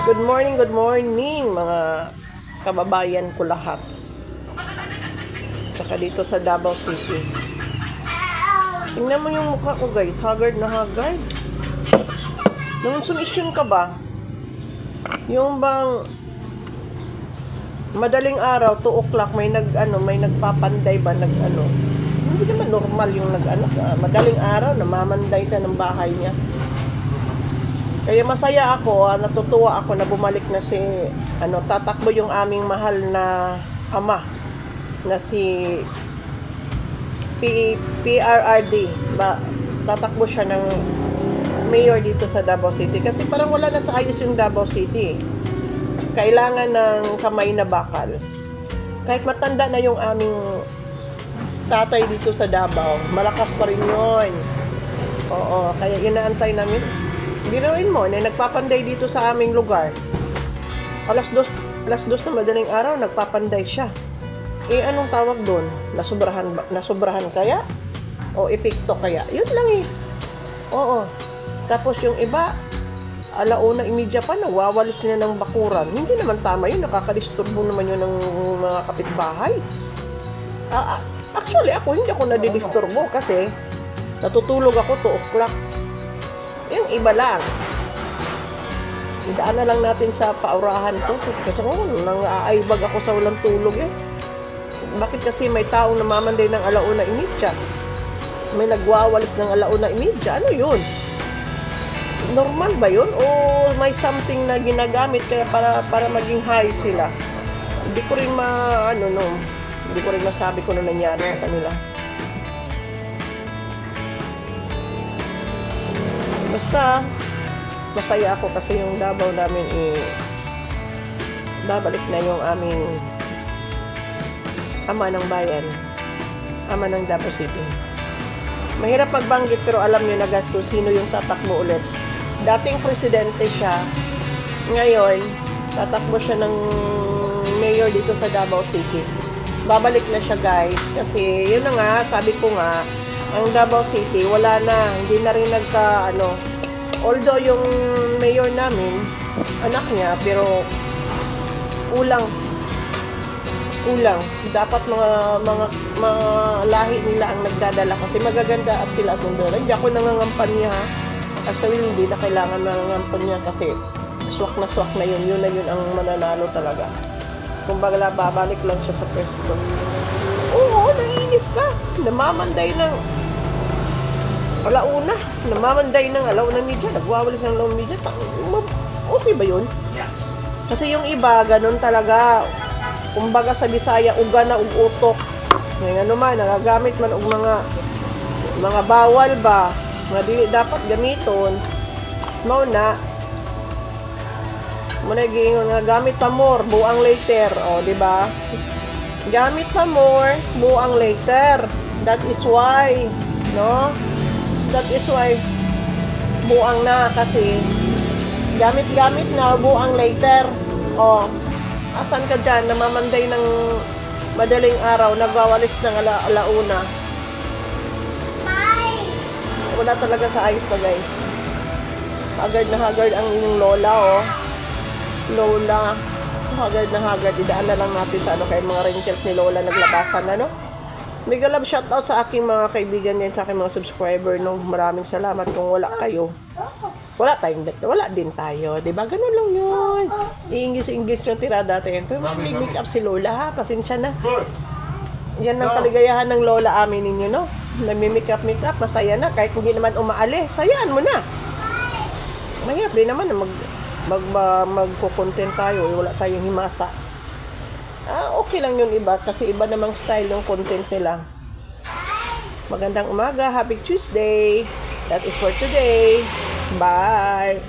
good morning mga kababayan ko lahat. Tsaka dito sa Davao City. Tingnan mo yung mukha ko guys, haggard na haggard. Nung sumisyon ka ba? Yung bang madaling araw, 2 o'clock, may nagpapanday ba, hindi naman normal yung madaling araw, namamanday siya ng bahay niya. Kaya masaya ako, natutuwa ako na bumalik na si, tatakbo yung aming mahal na ama, na si PRRD. Tatakbo siya ng mayor dito sa Davao City. Kasi parang wala na sa ayos yung Davao City. Kailangan ng kamay na bakal. Kahit matanda na yung aming tatay dito sa Davao, malakas pa rin yun. Oo, kaya inaantay namin. Biruin mo, na nagpapanday dito sa aming lugar. Alas 2 na madaling araw, nagpapanday siya. Anong tawag doon? Nasobrahan kaya? O epekto kaya? Yun lang eh. Oo. Tapos yung iba, 1:30 pa, nawawalis na ng bakuran. Hindi naman tama yun, nakakadisturbo naman yun ng mga kapitbahay. Actually, hindi ako nadidisturbo kasi natutulog ako 2 o'clock. Yung iba lang. Idaan na lang natin sa paurahan to. Kasi nang-aaibag ako sa walang tulog eh. Bakit kasi may taong namamanday ng 1:30? May nagwawalis ng 1:30? Ano yun? Normal ba yun? O may something na ginagamit kaya para maging high sila? Hindi ko rin hindi ko rin masabi kung ano nangyari sa kanila. Basta, masaya ako kasi yung Davao namin babalik na yung aming ama ng bayan, ama ng Davao City. Mahirap magbanggit pero alam nyo na guys kung sino yung tatakbo ulit. Dating presidente siya, ngayon tatakbo siya ng mayor dito sa Davao City. Babalik na siya guys kasi yun na nga, sabi ko nga, ang Davao City, wala na, hindi na rin although yung mayor namin, anak niya, pero kulang. Dapat mga lahi nila ang nagdadala kasi magaganda at sila at mundura. Hindi ako nangangampanya ha. Actually, hindi na kailangan nangangampanya kasi swak na yun. Yun na yun ang mananalo talaga. Kung babalik lang siya sa pwesto. Oo, nanginis ka. Namamanday ng alauna. Namamanday ng alauna media. Nagwawalis ng alauna media. Okay ba yun? Yes. Kasi yung iba, ganun talaga. Kumbaga sa Bisaya, uga na utok. Ngayon nagagamit man og mga bawal ba, nga dili dapat gamiton. Mao na giingon nga gamit pa more, buang later, di ba? Gamit pa more, buang later. That is why, no? That is why buang na kasi gamit na buang later. Asan ka dyan? Namamanday ng madaling araw, nagwawalis ng alauna. Wala talaga sa ayos pa guys. Haggard na haggard ang inyong lola Lola, haggard na haggard. Idaan na lang natin sa kay mga wrinkles ni lola naglabasan na Mega love shoutout sa aking mga kaibigan yan, sa aking mga subscriber maraming salamat. Kung wala kayo, wala din tayo, diba? Ganun lang yun. English yung tira dati. Pero mag-make up si lola ha, pasensya na. Yan ang kaligayahan ng lola amin ninyo, no? Nag-make up, masaya na. Kahit hindi naman umaalis, sayaan mo na. Mahirap din naman magko-content tayo, wala tayong himasa. Okay lang yun iba, kasi iba namang style yung content nila. Magandang umaga, happy Tuesday. That is for today. Bye!